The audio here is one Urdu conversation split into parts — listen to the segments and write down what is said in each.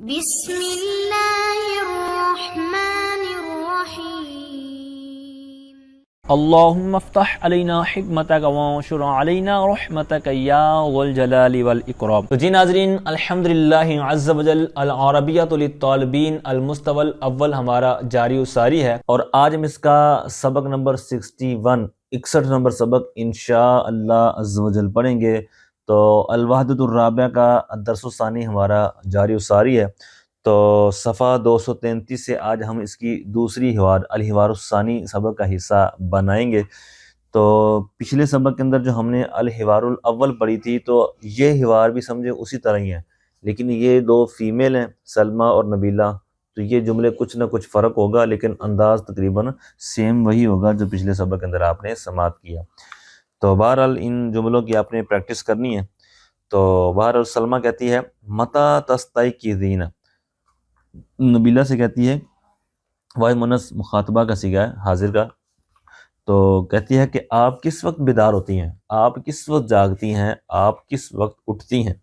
بسم اللہ الرحمن الرحیم۔ اللہم افتح علینا حکمتک وانشر علینا رحمتک یا ذو الجلال والاکرام۔ تو جی ناظرین، الحمدللہ عز وجل العربیۃ للطالبین المستوى الاول ہمارا جاری و ساری ہے، اور آج ہم اس کا سبق نمبر 61 نمبر سبق انشاءاللہ عز وجل پڑھیں گے۔ تو الوحدۃ الرابعہ کا درس الثانی ہمارا جاری و ساری ہے، تو صفحہ 233 سے آج ہم اس کی دوسری الحوار الثانی سبق کا حصہ بنائیں گے۔ تو پچھلے سبق کے اندر جو ہم نے الحوار الاول پڑھی تھی، تو یہ حوار بھی سمجھے اسی طرح ہی ہے، لیکن یہ دو فیمیل ہیں، سلمیٰ اور نبیلہ، تو یہ جملے کچھ نہ کچھ فرق ہوگا، لیکن انداز تقریباً سیم وہی ہوگا جو پچھلے سبق کے اندر آپ نے سماعت کیا۔ تو بہرحال ان جملوں کی آپ نے پریکٹس کرنی ہے۔ تو بہرحال سلمیٰ کہتی ہے متی تستیقظین، نبیلہ سے کہتی ہے، واحد مونث مخاطبہ کا صیغہ ہے حاضر کا، تو کہتی ہے کہ آپ کس وقت بیدار ہوتی ہیں، آپ کس وقت جاگتی ہیں، آپ کس وقت اٹھتی ہیں؟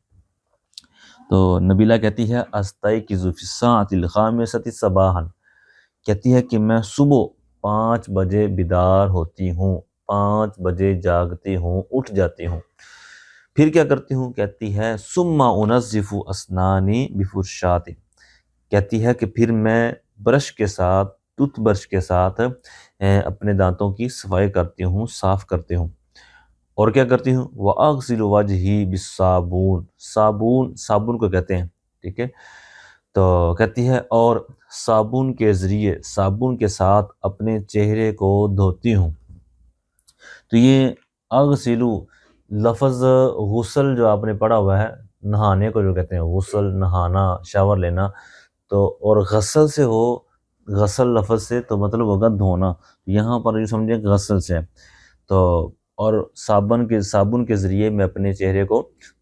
تو نبیلہ کہتی ہے استیقظ فی الساعۃ الخامسۃ صباحا، کہتی ہے کہ میں صبح 5 بجے بیدار ہوتی ہوں، 5 بجے جاگتی ہوں، اٹھ جاتی ہوں۔ پھر کیا کرتی ہوں؟ کہتی ہے ثم انظف اسنانی بفرشاۃ، کہتی ہے کہ پھر میں برش کے ساتھ، ٹوتھ برش کے ساتھ اپنے دانتوں کی صفائی کرتی ہوں، صاف کرتی ہوں۔ اور کیا کرتی ہوں؟ وَأَغْسِلُ وَجْهِي بِالصَّابُونِ، صابن کو کہتے ہیں، ٹھیک ہے؟ تو کہتی ہے اور صابن کے ذریعے، صابن کے ساتھ اپنے چہرے کو دھوتی ہوں۔ تو یہ اغسلو لفظ غسل جو آپ نے پڑھا ہوا ہے، نہانے کو جو کہتے ہیں، غسل نہانا، شاور لینا، تو اور غسل سے ہو، غسل لفظ سے تو مطلب ہوگا دھونا، یہاں پر یہ سمجھیں غسل سے، تو اور صابن کے ذریعے میں اپنے چہرے کو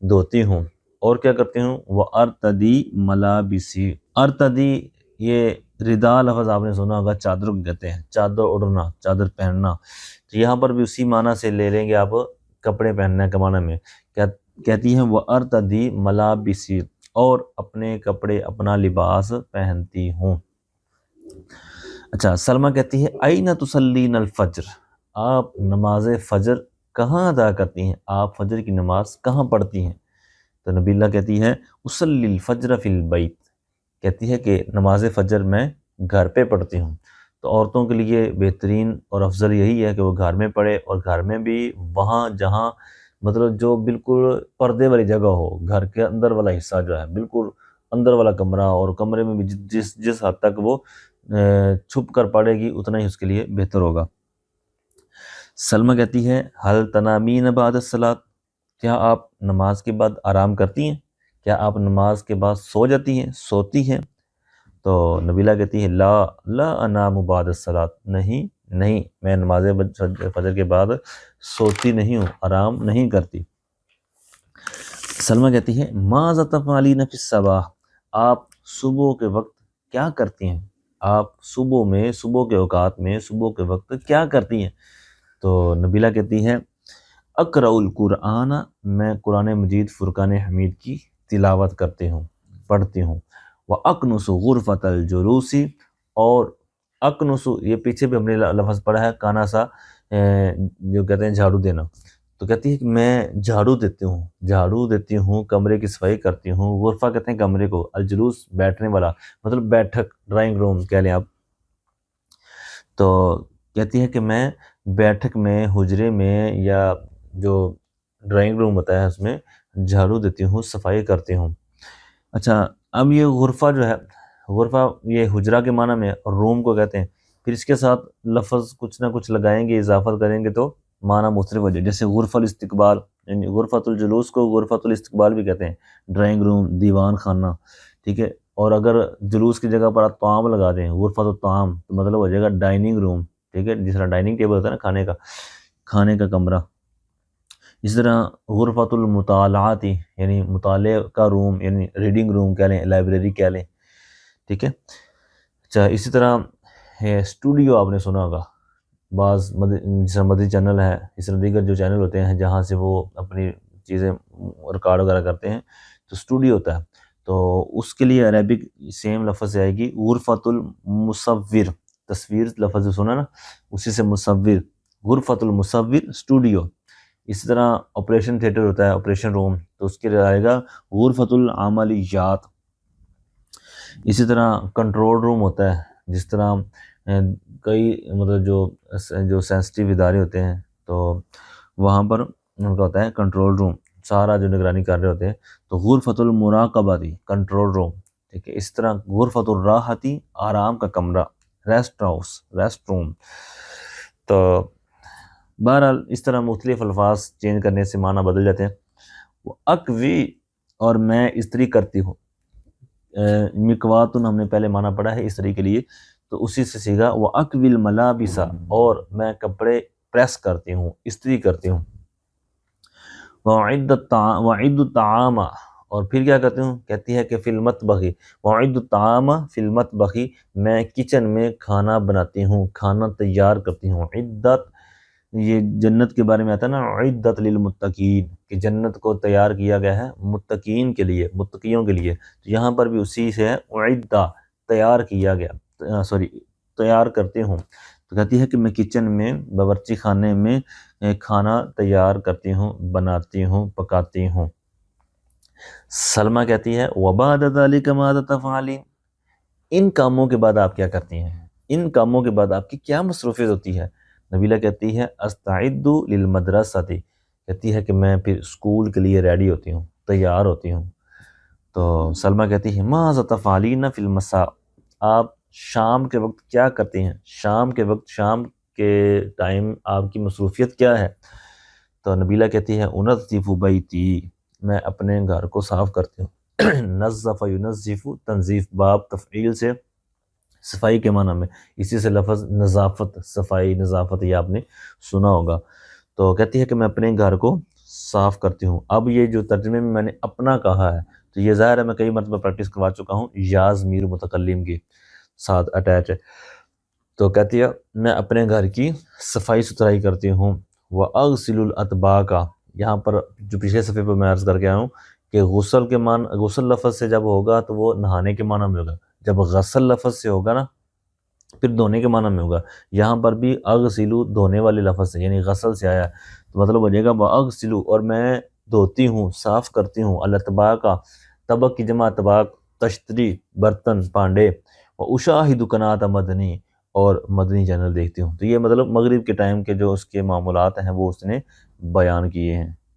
دھوتی ہوں۔ اور کیا کرتی ہوں؟ وَأَرْتَدِي مَلَابِسِي، ارتدی یہ ردا لفظ آپ نے سنا ہوگا، چادر کو کہتے ہیں، چادر اڑنا، چادر پہننا، تو یہاں پر بھی اسی معنی سے لے لیں گے آپ، کپڑے پہننے کے معنی میں کہتی ہیں وَأَرْتَدِي مَلَابِسِي، اور اپنے کپڑے، اپنا لباس پہنتی ہوں۔ اچھا، سلمیٰ کہتی ہے أَيْنَ تُصَلِّينَ الْفَجْرَ، آپ نماز فجر کہاں ادا کرتی ہیں، آپ فجر کی نماز کہاں پڑھتی ہیں؟ تو نبیلہ کہتی ہے أُصَلِّي الْفَجْرَ فِي الْبَيْتِ، کہتی ہے کہ نماز فجر میں گھر پہ پڑھتی ہوں۔ تو عورتوں کے لیے بہترین اور افضل یہی ہے کہ وہ گھر میں پڑھے، اور گھر میں بھی وہاں جہاں مطلب جو بالکل پردے والی جگہ ہو، گھر کے اندر والا حصہ جو ہے، بالکل اندر والا کمرہ، اور کمرے میں بھی جس حد تک وہ چھپ کر پڑھے گی اتنا ہی اس کے لیے بہتر ہوگا۔ سلمیٰ کہتی ہے هل تنامین بعد الصلاۃ، کیا آپ نماز کے بعد آرام کرتی ہیں، کیا آپ نماز کے بعد سو جاتی ہیں، سوتی ہیں؟ تو نبیلہ کہتی ہے لا انام بعد الصلاۃ، نہیں میں نماز فجر کے بعد سوتی نہیں ہوں، آرام نہیں کرتی۔ سلمیٰ کہتی ہے ماذا تفعلین فی الصباح، آپ صبح کے وقت کیا کرتی ہیں، آپ صبح کے اوقات میں، صبح کے وقت کیا کرتی ہیں؟ تو نبیلہ کہتی ہے اقرأ القرآن، میں قرآن مجید فرقان حمید کی تلاوت کرتی ہوں، پڑھتی ہوں۔ وَأَكْنُسُ غُرْفَةَ الْجُلُوسِ، اور اکنس، یہ پیچھے بھی ہم نے لفظ پڑھا ہے کاناسا، جو کہتے ہیں جھاڑو دینا، تو کہتی ہے کہ میں جھاڑو دیتی ہوں، کمرے کی صفائی کرتی ہوں۔ غرفہ کہتے ہیں کمرے کو، الجلوس بیٹھنے والا، مطلب بیٹھک، ڈرائنگ روم کہہ لیں آپ۔ تو کہتی ہے کہ میں بیٹھک میں، حجرے میں، یا جو ڈرائنگ روم ہوتا ہے اس میں جھاڑو دیتی ہوں، صفائی کرتی ہوں۔ اچھا، اب یہ غرفہ جو ہے، غرفہ یہ حجرہ کے معنی میں، اور روم کو کہتے ہیں، پھر اس کے ساتھ لفظ کچھ نہ کچھ لگائیں گے، اضافت کریں گے تو معنی مختلف ہو جائے، جیسے غرفہ الاستقبال، یعنی غرفۃ الجلوس کو غرفۃ الاستقبال بھی کہتے ہیں، ڈرائنگ روم، دیوان خانہ، ٹھیک ہے؟ اور اگر جلوس کی جگہ پر آپ طعام لگا دیں، غرفۃ الطعام، تو مطلب ہو جائے گا ڈائننگ روم، ٹھیک ہے؟ جس طرح ڈائننگ ٹیبل ہوتا ہے نا، کھانے کا کمرہ۔ اس طرح غرفۃ المطالعات، یعنی مطالعے کا روم، یعنی ریڈنگ روم کہہ لیں، لائبریری کہہ لیں، ٹھیک ہے؟ اچھا، اسی طرح اسٹوڈیو آپ نے سنا ہوگا، بعض جس طرح مدری چینل ہے، اس طرح دیگر جو چینل ہوتے ہیں جہاں سے وہ اپنی چیزیں ریکارڈ وغیرہ کرتے ہیں، تو اسٹوڈیو ہوتا ہے۔ تو اس کے لیے عربک سیم لفظ سے آئے گی غرفۃ المصور، تصویر لفظ سنا نا، اسی سے مصور، غرفۃ المصور اسٹوڈیو۔ اسی طرح آپریشن تھیٹر ہوتا ہے، آپریشن روم، تو اس کے لیے آئے گا غرفۃ العملیات۔ اسی طرح کنٹرول روم ہوتا ہے، جس طرح کئی مطلب جو سینسٹیو ادارے ہوتے ہیں تو وہاں پر ان کا ہوتا ہے کنٹرول روم، سارا جو نگرانی کر رہے ہوتے ہیں، تو غرفۃ المراقبہ کنٹرول روم، ٹھیک ہے۔ اس طرح غرفۃ الراحتی آرام کا کمرہ، ریسٹ ہاؤس، ریسٹ روم۔ تو بہرحال اس طرح مختلف الفاظ چینج کرنے سے معنی بدل جاتے ہیں۔ وہ اکوی اور میں استری کرتی ہوں، مکواتن ہم نے پہلے معنی پڑھا ہے استری کے لیے، تو اسی سے سیکھا وہ اکوی الملابس، اور میں کپڑے پریس کرتی ہوں، استری کرتی ہوں۔ وَأُعِدُّ الطَّعَامَ، اور پھر کیا کرتی ہوں، کہتی ہے کہ فی المطبخ، وَأُعِدُّ الطَّعَامَ فی المطبخ، میں کچن میں کھانا بناتی ہوں، کھانا تیار کرتی ہوں۔ عدت، یہ جنت کے بارے میں آتا ہے نا، عدت للمتقین، کہ جنت کو تیار کیا گیا ہے متقین کے لیے، متقیوں کے لیے، تو یہاں پر بھی اسی سے ہے اعدہ، تیار کیا گیا، تیار کرتے ہوں۔ تو کہتی ہے کہ میں کچن میں، باورچی خانے میں کھانا تیار کرتی ہوں، بناتی ہوں، پکاتی ہوں۔ سلمہ کہتی ہے وَبَعْدَ ذَلِكَ مَاذَا تَفْعَلِينَ، ان کاموں کے بعد آپ کیا کرتی ہیں، ان کاموں کے بعد آپ کی کیا مصروفیت ہوتی ہے؟ نبیلہ کہتی ہے استعد للمدرسۃ، کہتی ہے کہ میں پھر اسکول کے لیے ریڈی ہوتی ہوں، تیار ہوتی ہوں۔ تو سلمہ کہتی ہے ماذا تفعلین فی المساء، آپ شام کے وقت کیا کرتی ہیں، شام کے وقت، شام کے ٹائم آپ کی مصروفیت کیا ہے؟ تو نبیلہ کہتی ہے انظف بیتی، میں اپنے گھر کو صاف کرتی ہوں۔ نظف ینظف، تنظیف باب تفعیل سے صفائی کے معنی میں، اسی سے لفظ نظافت، صفائی، نظافت، یہ آپ نے سنا ہوگا۔ تو کہتی ہے کہ میں اپنے گھر کو صاف کرتی ہوں۔ اب یہ جو ترجمے میں نے اپنا کہا ہے، تو یہ ظاہر ہے میں کئی مرتبہ پریکٹس کروا چکا ہوں، یا ضمیر متکلم کے ساتھ اٹیچ ہے۔ تو کہتی ہے میں اپنے گھر کی صفائی ستھرائی کرتی ہوں۔ وَأَغْسِلُ الْأَطْبَاقَ، یہاں پر جو پچھلے صفحے پہ میں عرض کر کے آیا ہوں کہ غسل کے معنی، غسل لفظ سے جب ہوگا تو وہ نہانے کے معنی میں ہوگا، جب غسل لفظ سے ہوگا نا پھر دھونے کے معنی میں ہوگا۔ یہاں پر بھی اغسلو دھونے والے لفظ سے، یعنی غسل سے آیا ہے، تو مطلب ہو جائے گا وَأَغْسِلُ، اور میں دھوتی ہوں، صاف کرتی ہوں، الْأَطْبَاقَ، طبق کی جمع طباق، تشتری برتن، پانڈے، وَأُشَاهِدُ قناة مدنی، اور مدنی چینل دیکھتی ہوں۔ تو یہ مطلب مغرب کے ٹائم کے جو اس کے معمولات ہیں وہ اس نے بیان کیے ہیں۔